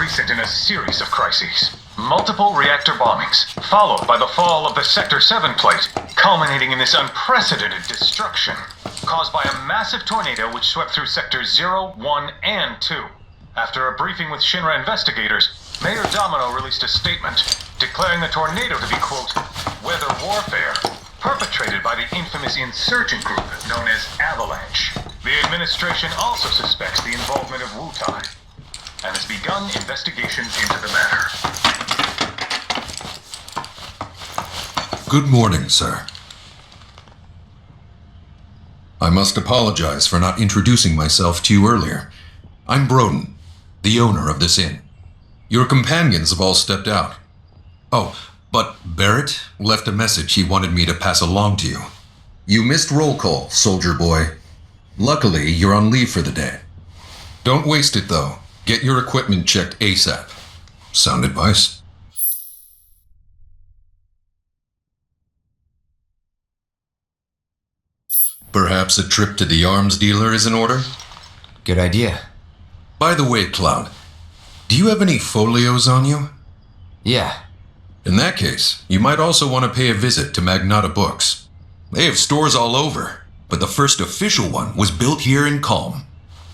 recent in a series of crises. Multiple reactor bombings, followed by the fall of the Sector 7 plate, culminating in this unprecedented destruction, caused by a massive tornado which swept through Sectors 0, 1, and 2. After a briefing with Shinra investigators, Mayor Domino released a statement declaring the tornado to be, quote, weather warfare, perpetrated by the infamous insurgent group known as Avalanche. The administration also suspects the involvement of WuTai and has begun investigations into the matter. Good morning, sir. I must apologize for not introducing myself to you earlier. I'm Broden, the owner of this inn. Your companions have all stepped out. Oh, but Barrett left a message he wanted me to pass along to you. You missed roll call, soldier boy. Luckily, you're on leave for the day. Don't waste it, though. Get your equipment checked ASAP. Sound advice? Perhaps a trip to the arms dealer is in order? Good idea. By the way, Cloud, do you have any folios on you? Yeah. In that case, you might also want to pay a visit to Magnata Books. They have stores all over, but the first official one was built here in Calm,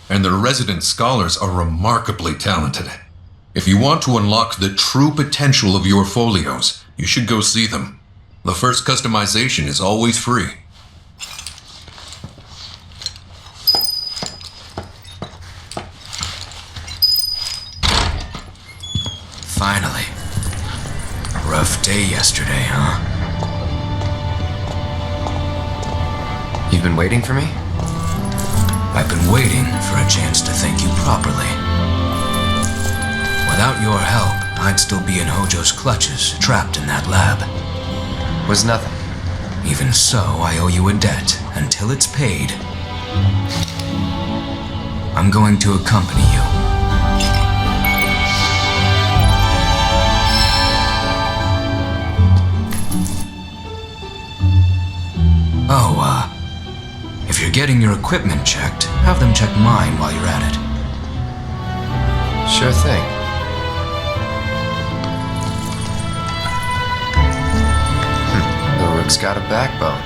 and their resident scholars are remarkably talented. If you want to unlock the true potential of your folios, you should go see them. The first customization is always free. Finally. Rough day yesterday, huh? You've been waiting for me? I've been waiting for a chance to thank you properly. Without your help, I'd still be in Hojo's clutches, trapped in that lab. Was nothing. Even so, I owe you a debt until it's paid. I'm going to accompany you. Oh, if you're getting your equipment checked, have them check mine while you're at it. Sure thing. The Rook's got a backbone.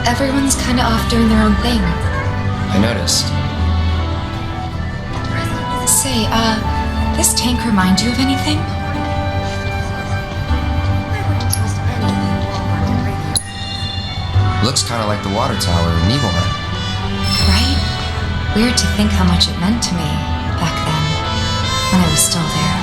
Everyone's kinda off doing their own thing. I noticed. Say, this tank remind you of anything? Looks kinda like the water tower in Nibelheim. Right? Weird to think how much it meant to me back then, when I was still there.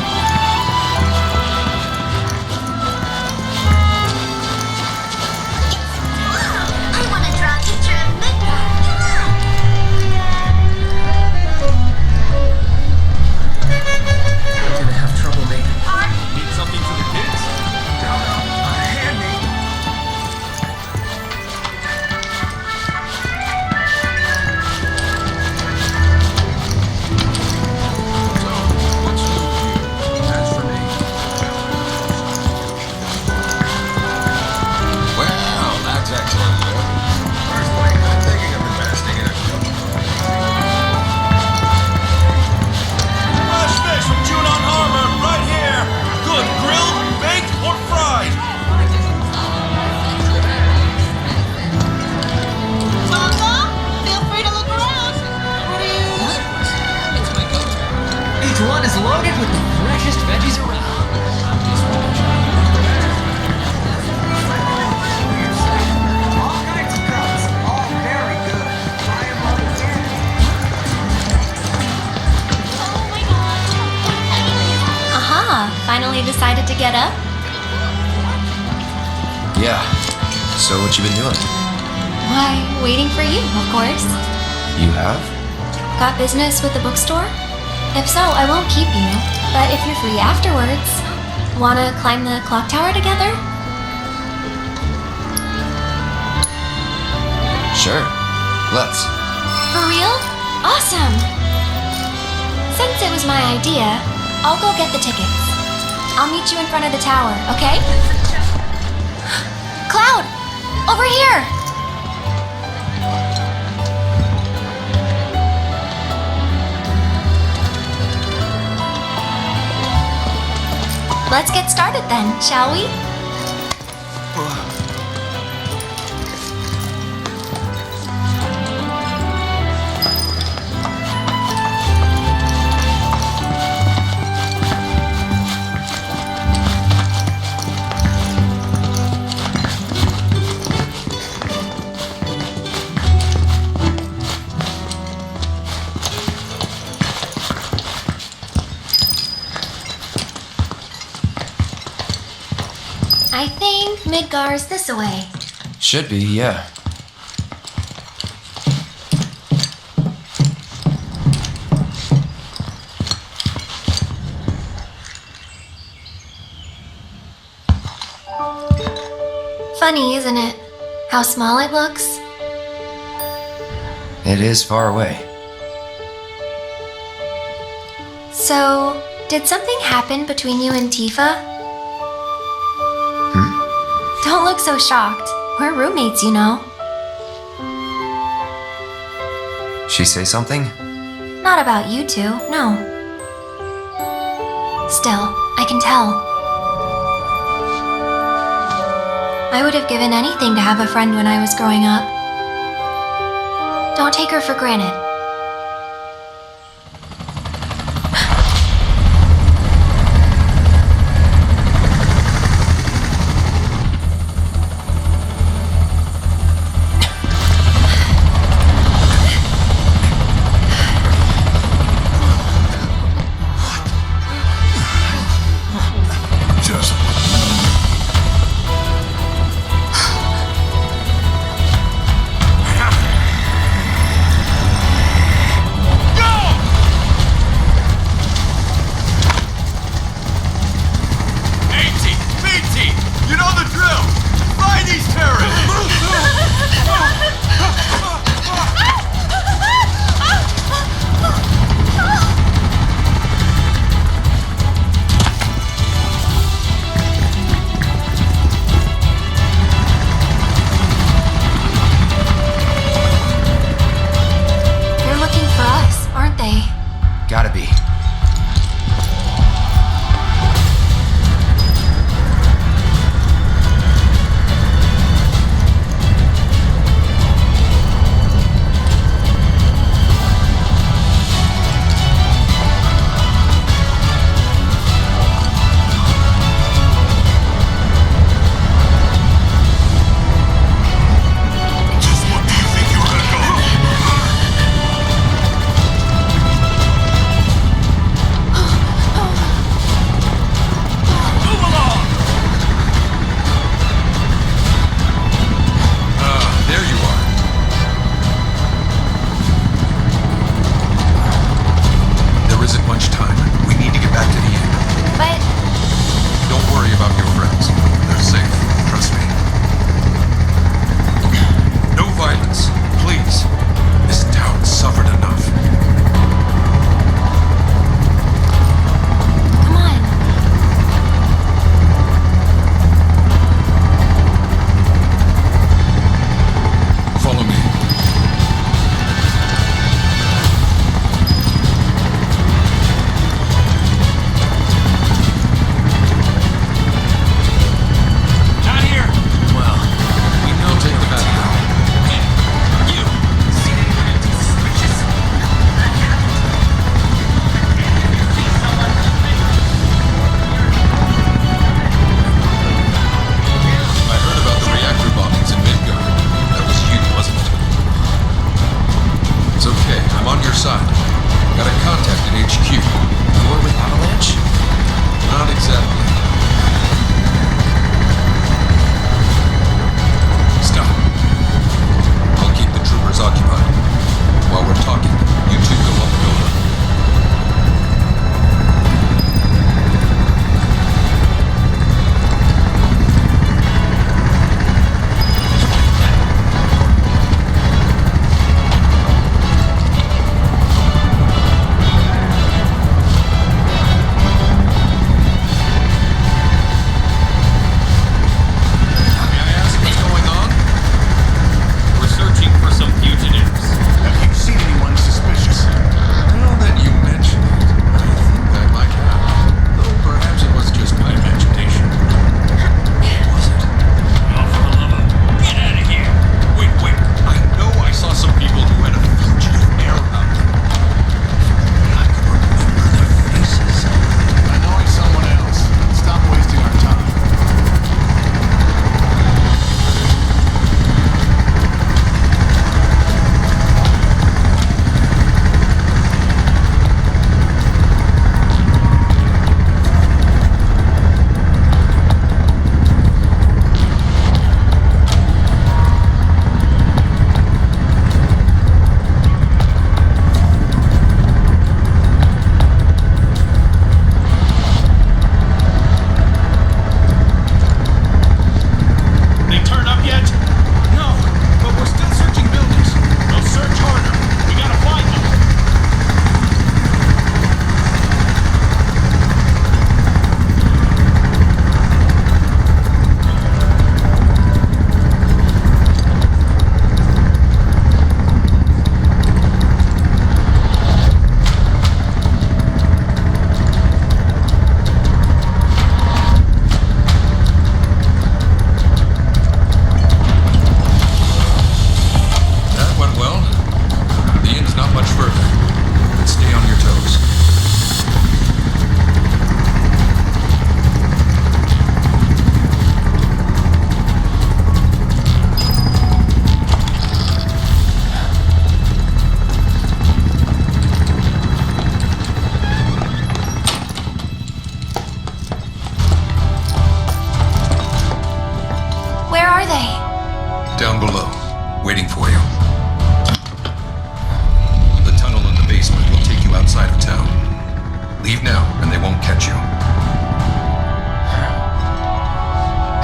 finally decided to get up? Yeah. So what you been doing? Why, waiting for you, of course. You have? Got business with the bookstore? If so, I won't keep you. But if you're free afterwards, wanna climb the clock tower together? Sure. Let's. For real? Awesome! Since it was my idea, I'll go get the tickets. I'll meet you in front of the tower, okay? Cloud! Over here! Let's get started then, shall we? I think Midgar's this way. Should be, yeah. Funny, isn't it? How small it looks? It is far away. So, did something happen between you and Tifa? Don't look so shocked. We're roommates, you know. She say something? Not about you two, no. Still, I can tell. I would have given anything to have a friend when I was growing up. Don't take her for granted. Gotta be. side. Got a contact at HQ. War with Avalanche? Not exactly. is occupied. While we're talking, you two go up and over. Down below, waiting for you. The tunnel in the basement will take you outside of town. Leave now, and they won't catch you.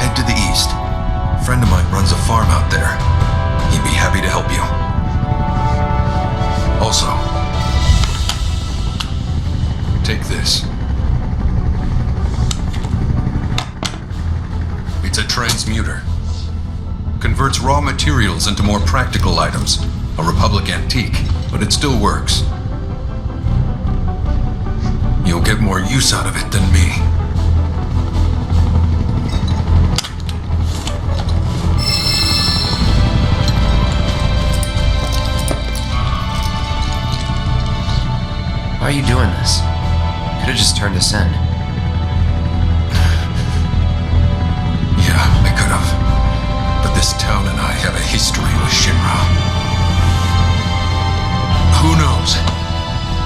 Head to the east. A friend of mine runs a farm out there. He'd be happy to help you. Also, take this. It's a transmuter. Converts raw materials into more practical items. A Republic antique, but it still works. You'll get more use out of it than me. Why are you doing this? Could have just turned us in. Yeah, I could have. But this town and I have a history with Shinra. Who knows?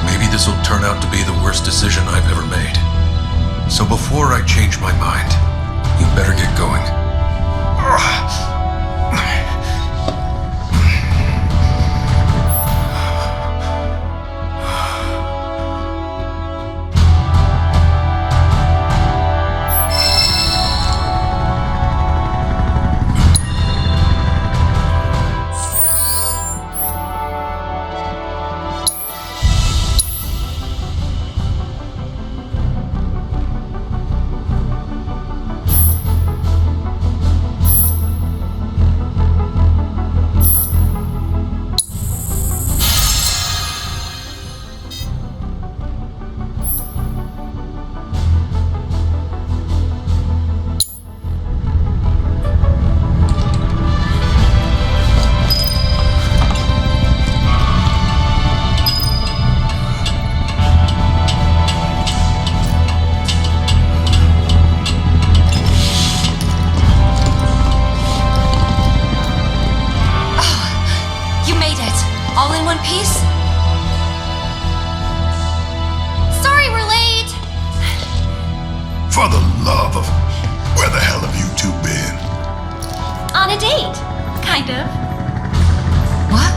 Maybe this will turn out to be the worst decision I've ever made. So before I change my mind, you better get going. For the love of... Where the hell have you two been? On a date, kind of. What?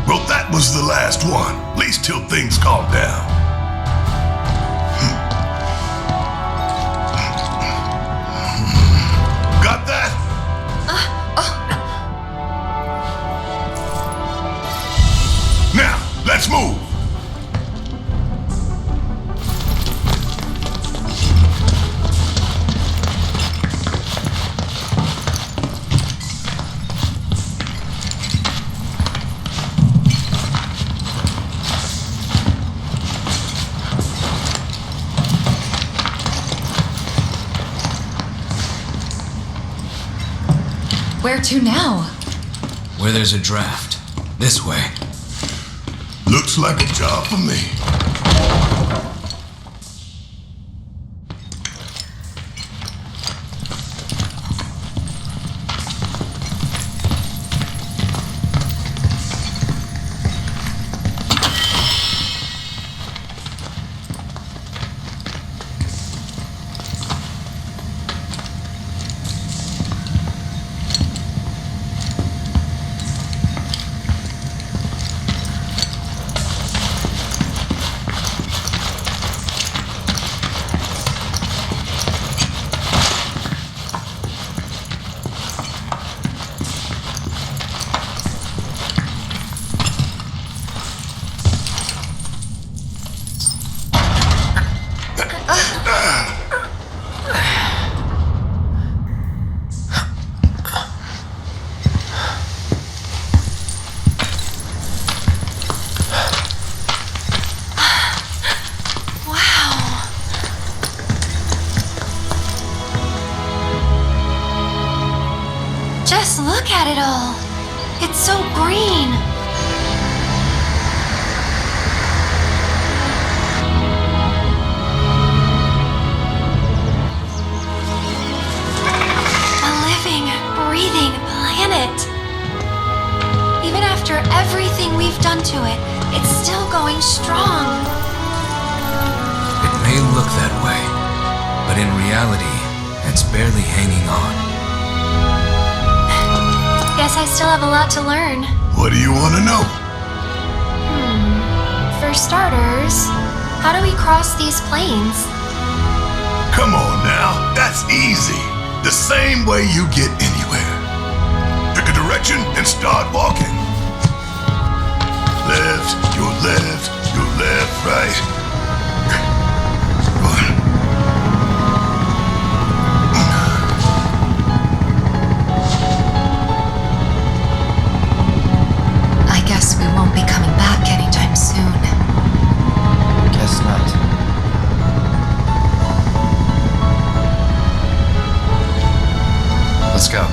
Well, that was the last one. At least till things calm down. Got that? Now, let's move. Where to now? Where there's a draft. This way. Looks like a job for me. Just look at it all. It's so green. A living, breathing planet. Even after everything we've done to it, it's still going strong. It may look that way, but in reality, it's barely hanging on. Guess I still have a lot to learn. What do you want to know? For starters, how do we cross these plains? Come on now, that's easy. The same way you get anywhere. Pick a direction and start walking. Left, your left, right. I guess we won't be coming back anytime soon. Guess not. Let's go.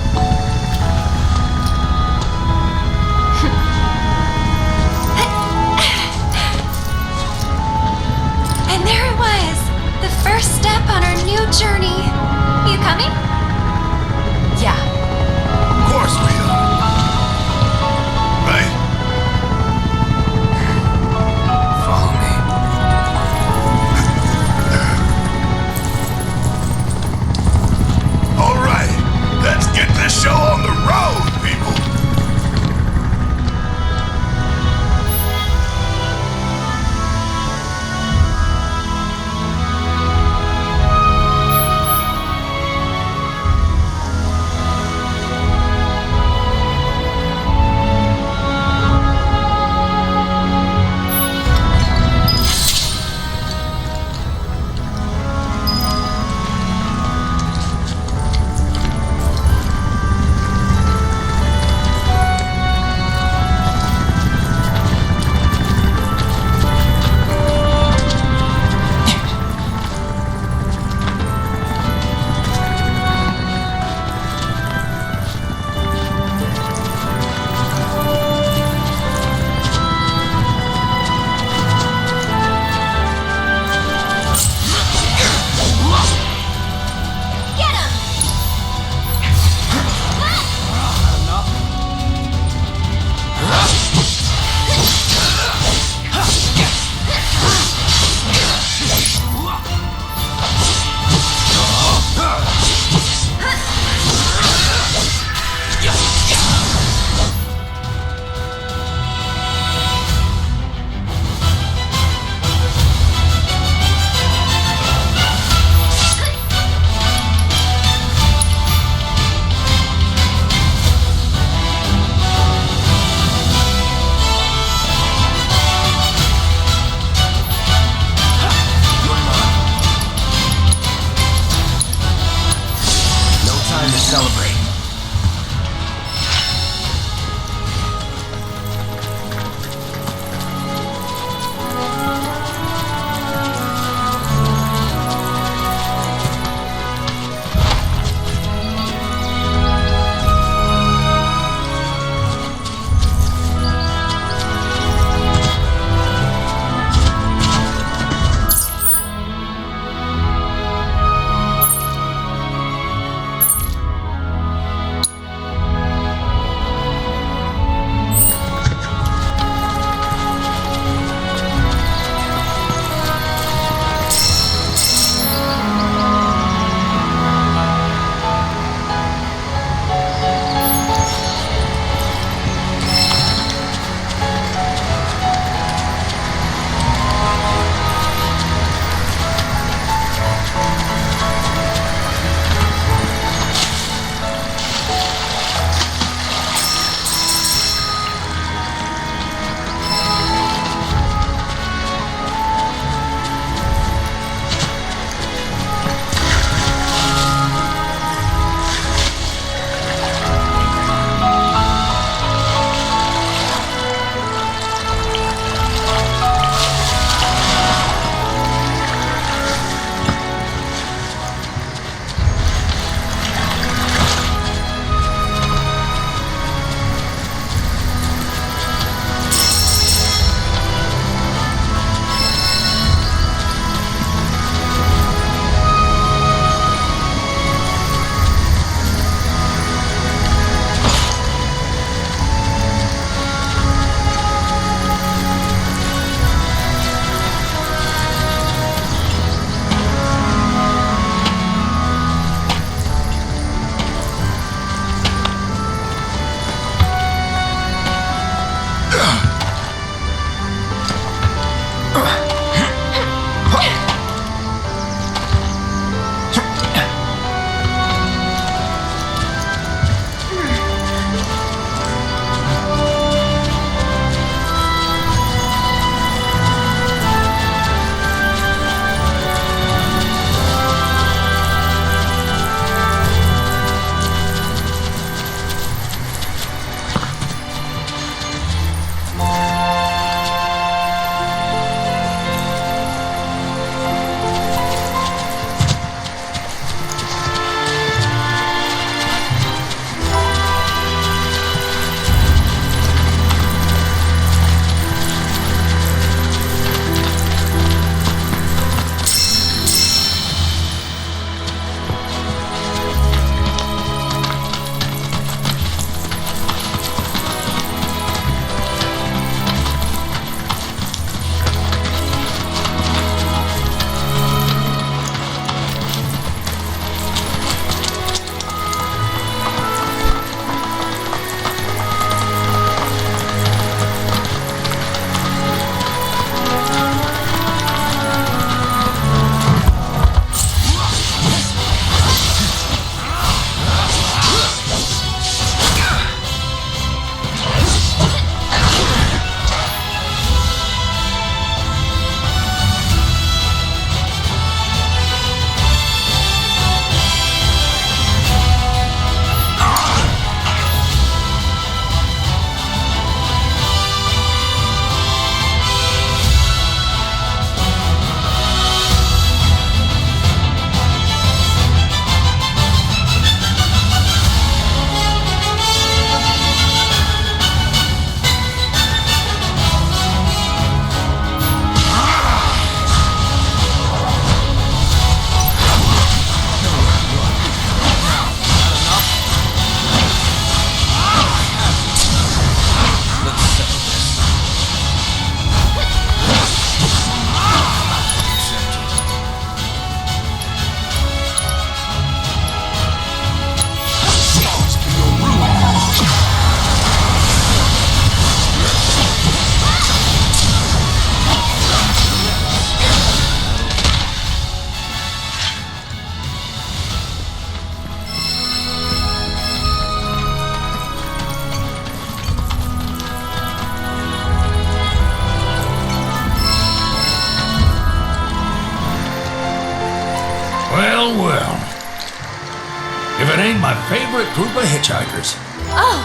my favorite group of hitchhikers. Oh,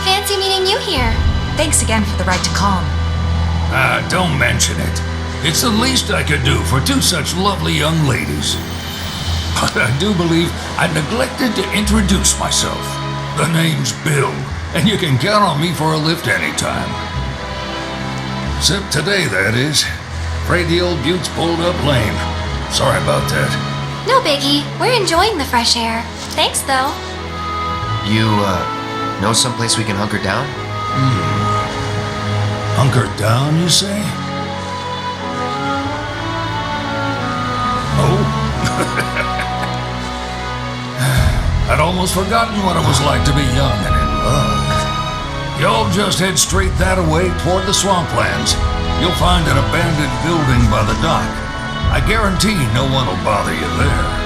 fancy meeting you here. Thanks again for the ride to Calm. Don't mention it. It's the least I could do for two such lovely young ladies. But I do believe I neglected to introduce myself. The name's Bill, and you can count on me for a lift anytime. Except today, that is. Afraid the old Butte's pulled up lame. Sorry about that. No biggie. We're enjoying the fresh air. Thanks, though. You, know someplace we can hunker down? Hunker down, you say? Oh? I'd almost forgotten what it was like to be young and in love. Y'all just head straight that away toward the swamplands. You'll find an abandoned building by the dock. I guarantee no one will bother you there.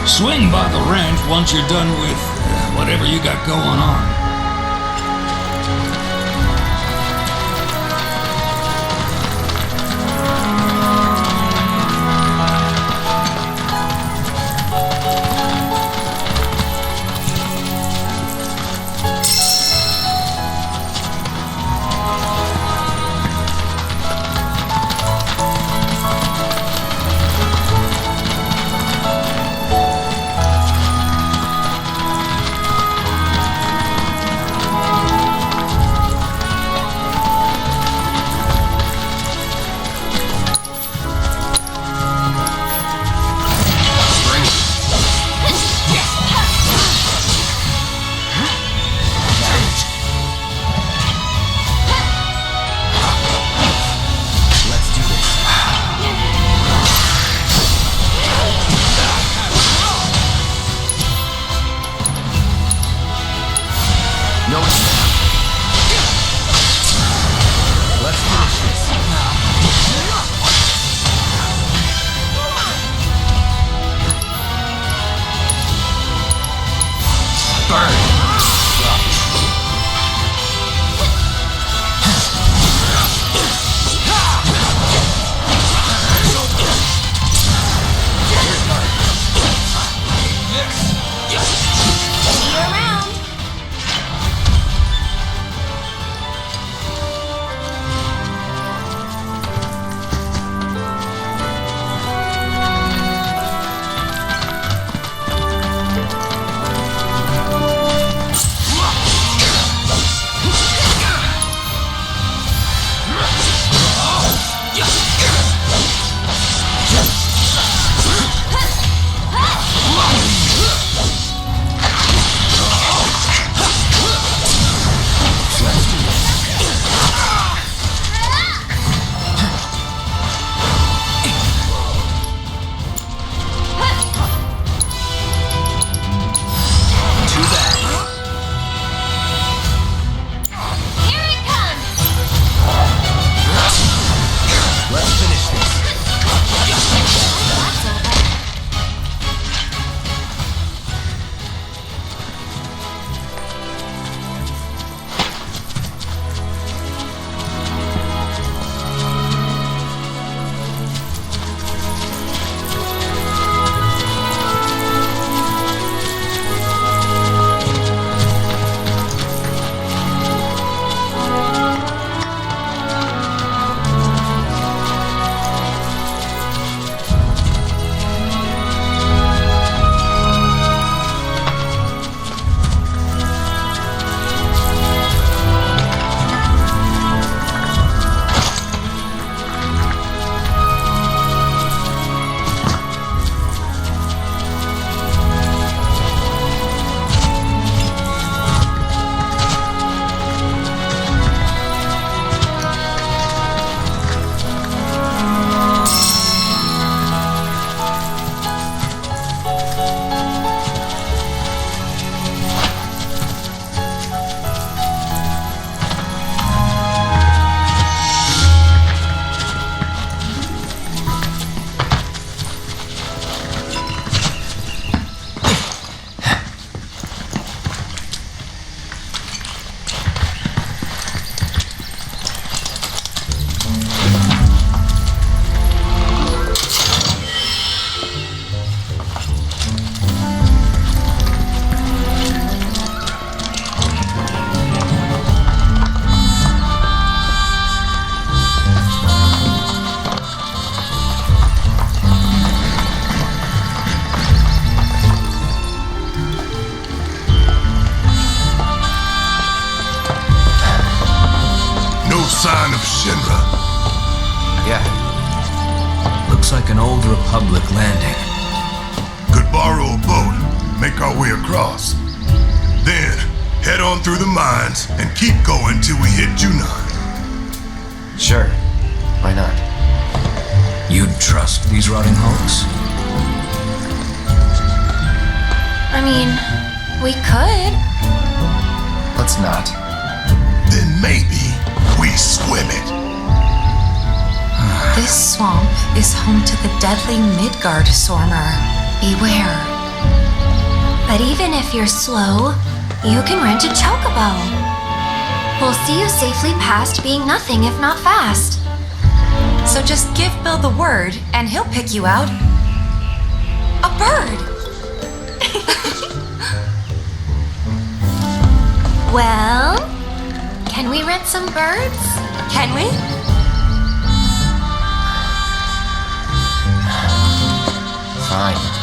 Swing by the ranch once you're done with whatever you got going on. kind of Shinra. Yeah. Looks like an old Republic landing. Could borrow a boat, make our way across. Then, head on through the mines and keep going till we hit Junon. Sure. Why not? You'd trust these rotting hulks? I mean, we could. Let's not. Then maybe we swim it. This swamp is home to the deadly Midgard Sormer. Beware. But even if you're slow, you can rent a chocobo. We'll see you safely past being nothing if not fast. So just give Bill the word and he'll pick you out. A bird! Well, can we rent some birds? Can we? Fine.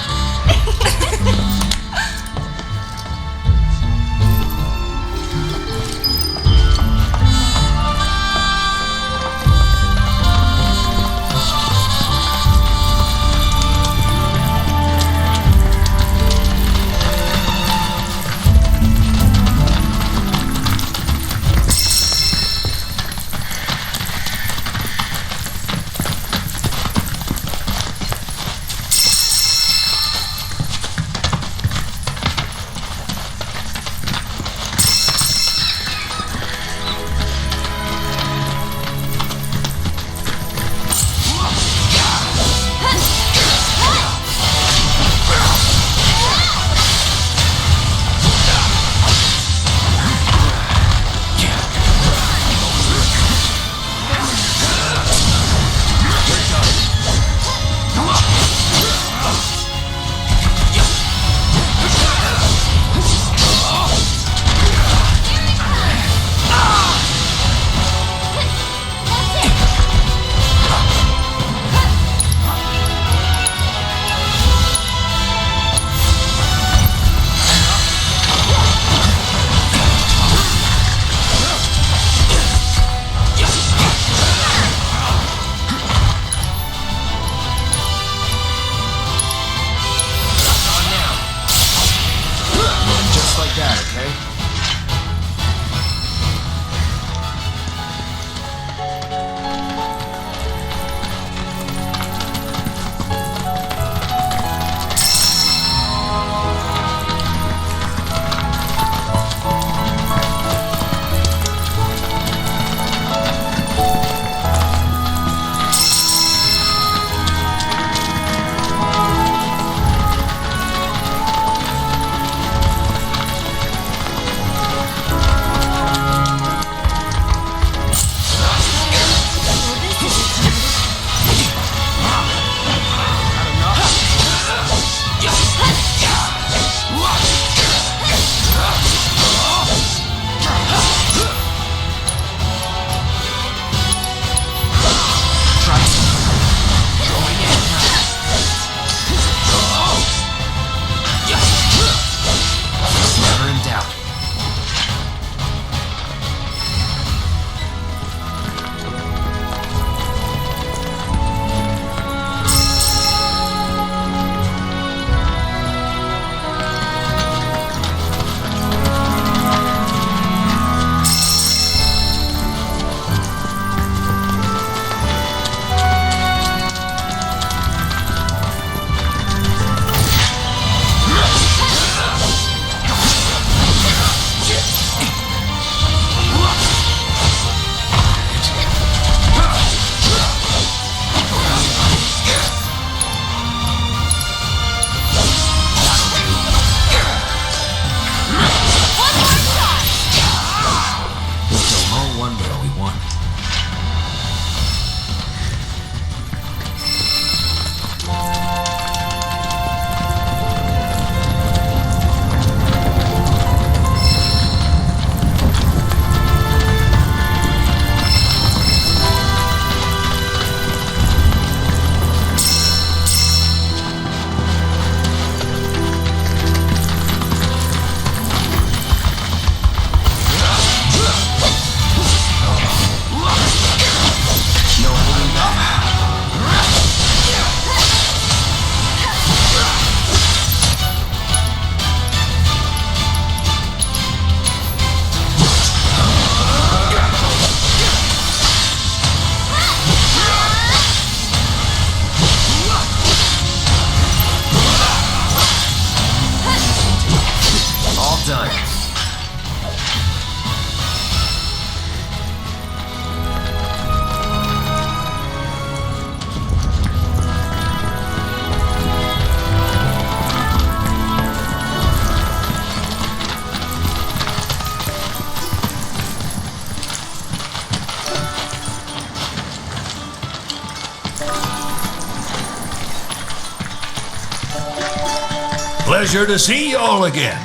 pleasure to see y'all again.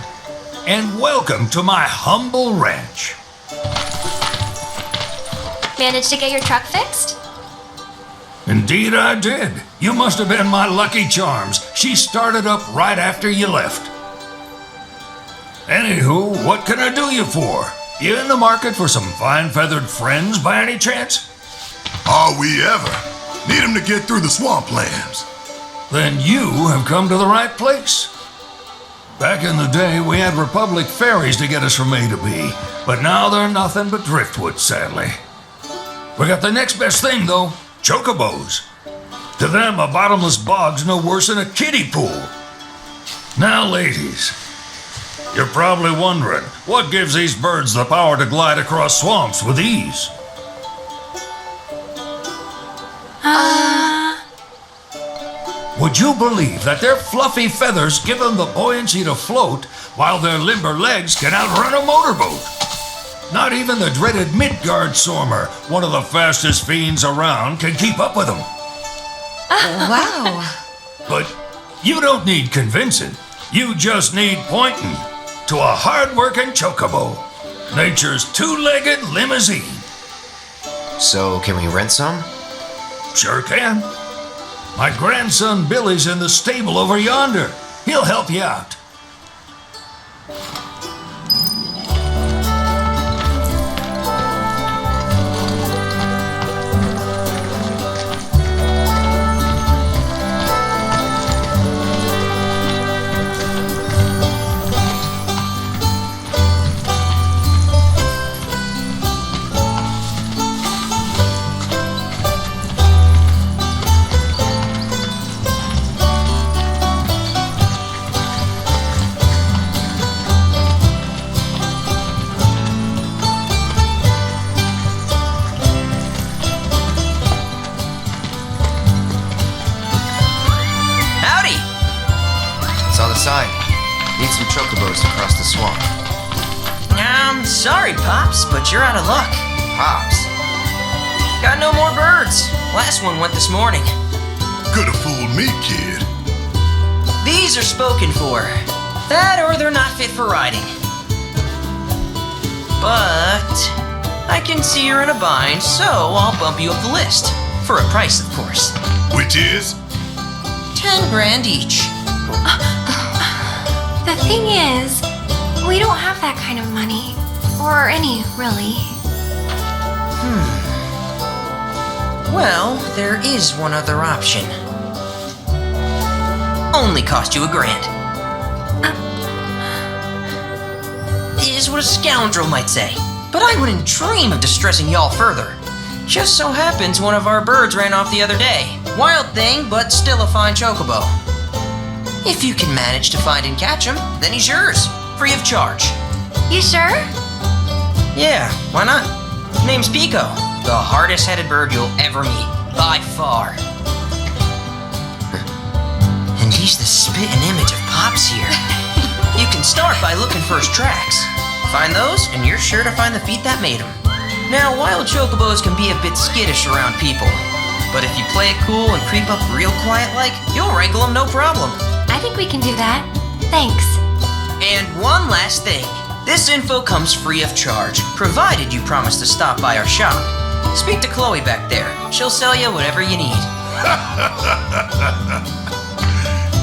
And welcome to my humble ranch. Managed to get your truck fixed? Indeed I did. You must have been my lucky charms. She started up right after you left. Anywho, what can I do you for? You in the market for some fine-feathered friends by any chance? Are we ever? Need him to get through the swamplands. Then you have come to the right place. Back in the day, we had Republic ferries to get us from A to B, but now they're nothing but driftwood, sadly. We got the next best thing, though, chocobos. To them, a bottomless bog's no worse than a kiddie pool. Now, ladies, you're probably wondering, what gives these birds the power to glide across swamps with ease? Would you believe that their fluffy feathers give them the buoyancy to float, while their limber legs can outrun a motorboat? Not even the dreaded Midgard Sormer, one of the fastest fiends around, can keep up with them. Wow. But you don't need convincing. You just need pointing to a hard-working chocobo. Nature's two-legged limousine. So, can we rent some? Sure can. My grandson Billy's in the stable over yonder. He'll help you out. Sign. Need some chocobos to cross the swamp. Sorry, Pops, but you're out of luck. Pops? Got no more birds. Last one went this morning. Could have fooled me, kid. These are spoken for. That or they're not fit for riding. But I can see you're in a bind, so I'll bump you up the list. For a price, of course. Which is? 10 grand each. The thing is, we don't have that kind of money. Or any, really. Well, there is one other option. Only cost you $1 grand. Is what a scoundrel might say. But I wouldn't dream of distressing y'all further. Just so happens one of our birds ran off the other day. Wild thing, but still a fine chocobo. If you can manage to find and catch him, then he's yours, free of charge. You sure? Yeah, why not? Name's Pico, the hardest-headed bird you'll ever meet, by far. And he's the spitting image of Pops here. You can start by looking for his tracks. Find those, and you're sure to find the feet that made him. Now, wild chocobos can be a bit skittish around people, but if you play it cool and creep up real quiet-like, you'll wrangle them no problem. I think we can do that. Thanks. And one last thing. This info comes free of charge, provided you promise to stop by our shop. Speak to Chloe back there. She'll sell you whatever you need.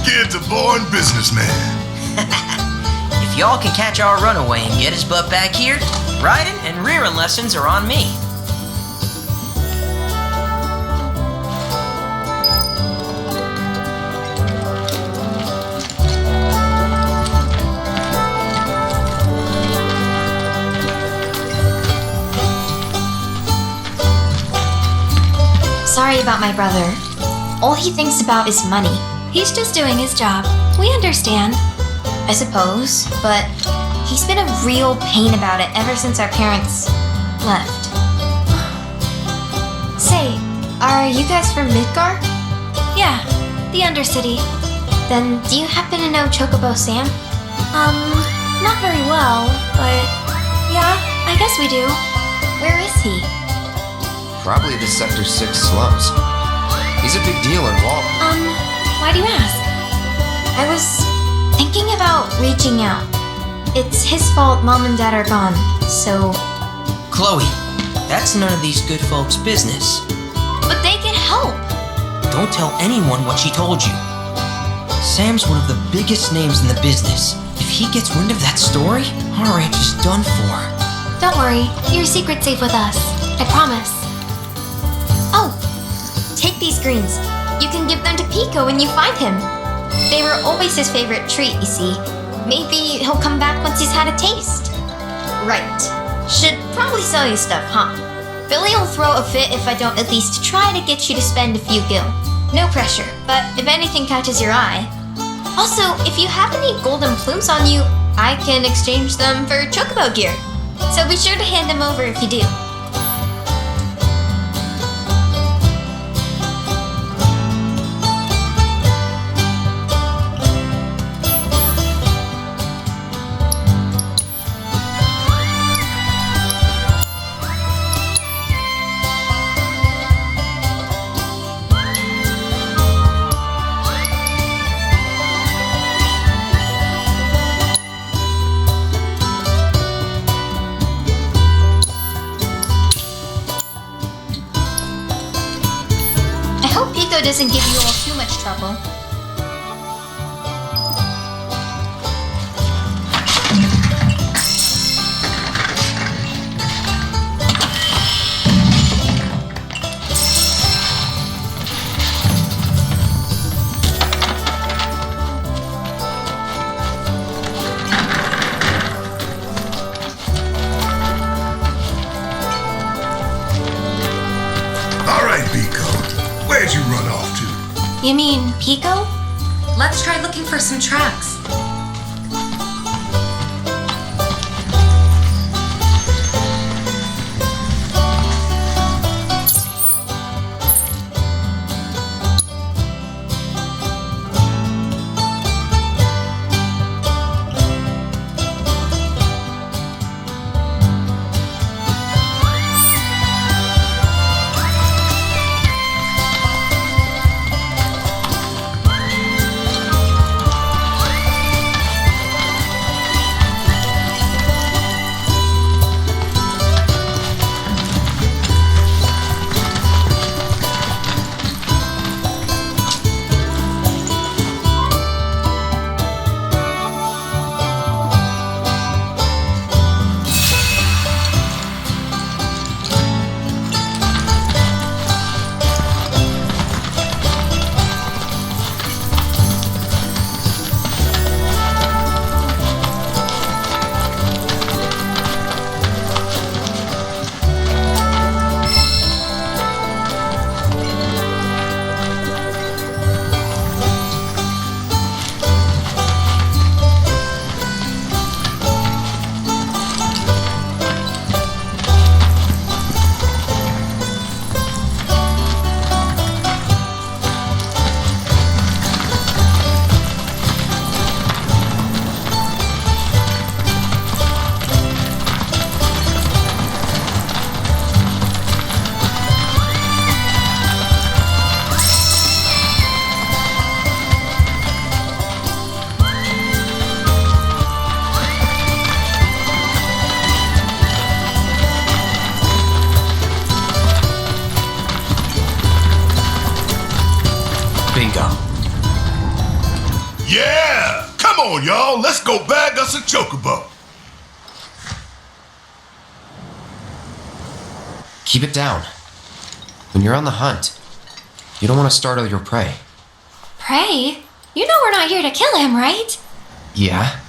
Kid's a born businessman. If y'all can catch our runaway and get his butt back here, riding and rearing lessons are on me. Sorry about my brother. All he thinks about is money. He's just doing his job. We understand. I suppose, but he's been a real pain about it ever since our parents left. Say, are you guys from Midgar? Yeah, the Undercity. Then do you happen to know Chocobo Sam? Not very well, but yeah, I guess we do. Where is he? Probably the Sector 6 slums. He's a big deal in Wall. Why do you ask? I was thinking thinking about reaching out. It's his fault Mom and Dad are gone, so... Chloe, that's none of these good folks' business. But they can help! Don't tell anyone what she told you. Sam's one of the biggest names in the business. If he gets wind of that story, our ranch is done for. Don't worry, your secret's safe with us. I promise. Oh! Take these greens. You can give them to Pico when you find him. They were always his favorite treat, you see. Maybe he'll come back once he's had a taste. Right. Should probably sell you stuff, huh? Billy will throw a fit if I don't at least try to get you to spend a few gil. No pressure, but if anything catches your eye. Also, if you have any golden plumes on you, I can exchange them for chocobo gear. So be sure to hand them over if you do. Doesn't give you all too much trouble. All right, Pico. Where'd you run off to? You mean Pico? Let's try looking for some tracks. Yeah! Come on, y'all. Let's go bag us a chocobo. Keep it down. When you're on the hunt, you don't want to startle your prey. Prey? You know we're not here to kill him, right? Yeah?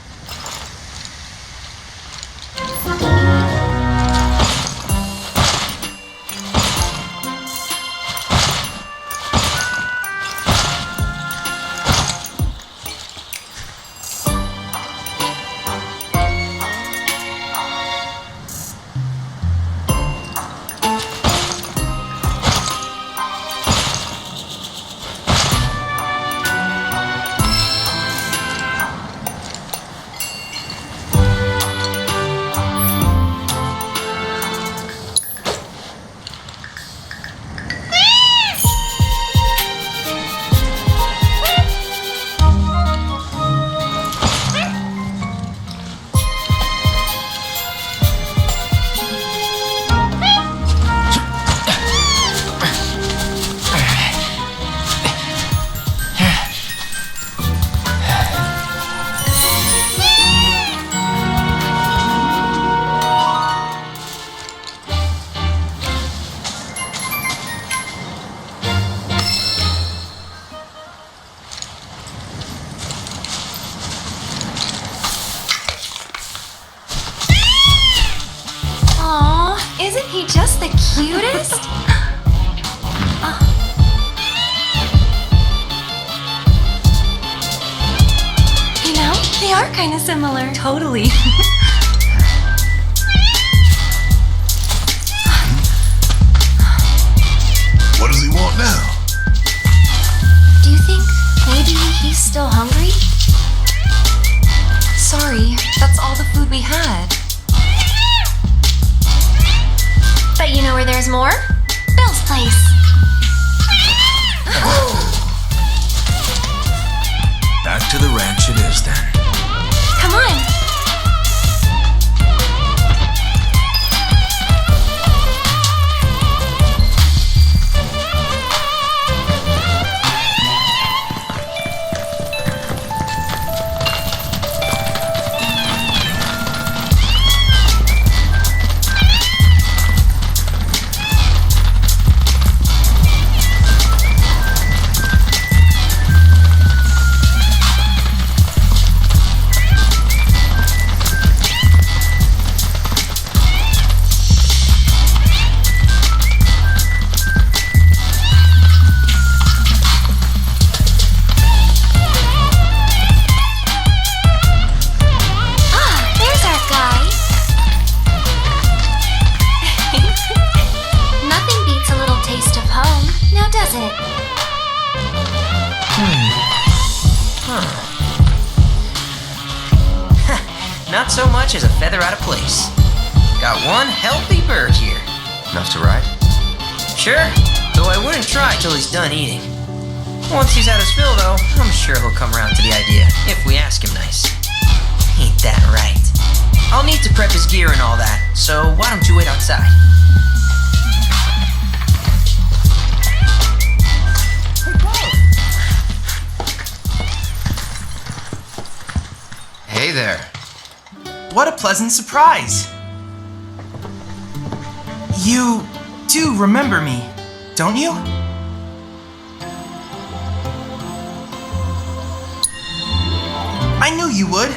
Isn't he just the cutest? You know, they are kind of similar. Totally. What does he want now? Do you think maybe he's still hungry? Sorry, that's all the food we had. But you know where there's more? Bill's place. Back to the ranch it is then. Come on. Not so much as a feather out of place. Got one healthy bird here. Enough to ride? Sure, though I wouldn't try till he's done eating. Once he's had his fill, though, I'm sure he'll come around to the idea, if we ask him nice. Ain't that right? I'll need to prep his gear and all that, so why don't you wait outside? Hey there. What a pleasant surprise! You do remember me, don't you? I knew you would.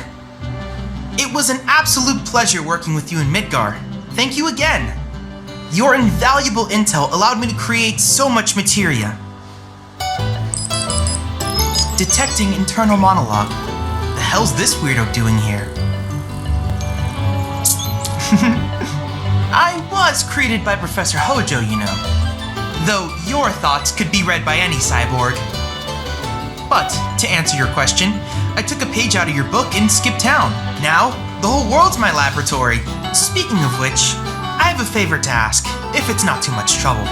It was an absolute pleasure working with you in Midgar. Thank you again. Your invaluable intel allowed me to create so much materia. Detecting internal monologue. The hell's this weirdo doing here? I was created by Professor Hojo, you know. Though your thoughts could be read by any cyborg. But, to answer your question, I took a page out of your book and skipped town. Now, the whole world's my laboratory. Speaking of which, I have a favor to ask, if it's not too much trouble.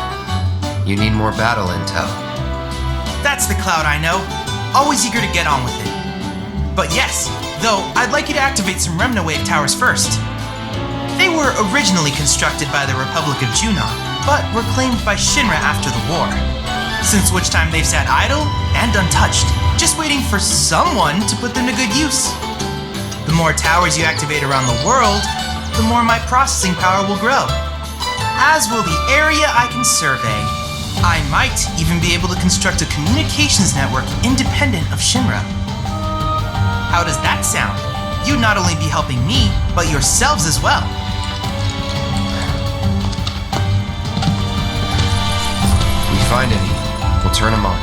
You need more battle intel. That's the Cloud I know. Always eager to get on with it. But yes, though, I'd like you to activate some Remna Wave towers first. They were originally constructed by the Republic of Junon, but were claimed by Shinra after the war. Since which time they've sat idle and untouched, just waiting for someone to put them to good use. The more towers you activate around the world, the more my processing power will grow. As will the area I can survey. I might even be able to construct a communications network independent of Shinra. How does that sound? You'd not only be helping me, but yourselves as well. We find any, we'll turn them on.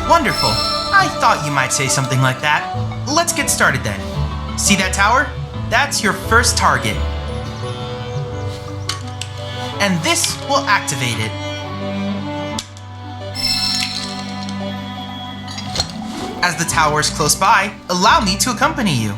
Wonderful. I thought you might say something like that. Let's get started then. See that tower? That's your first target. And this will activate it. As the tower is close by, allow me to accompany you.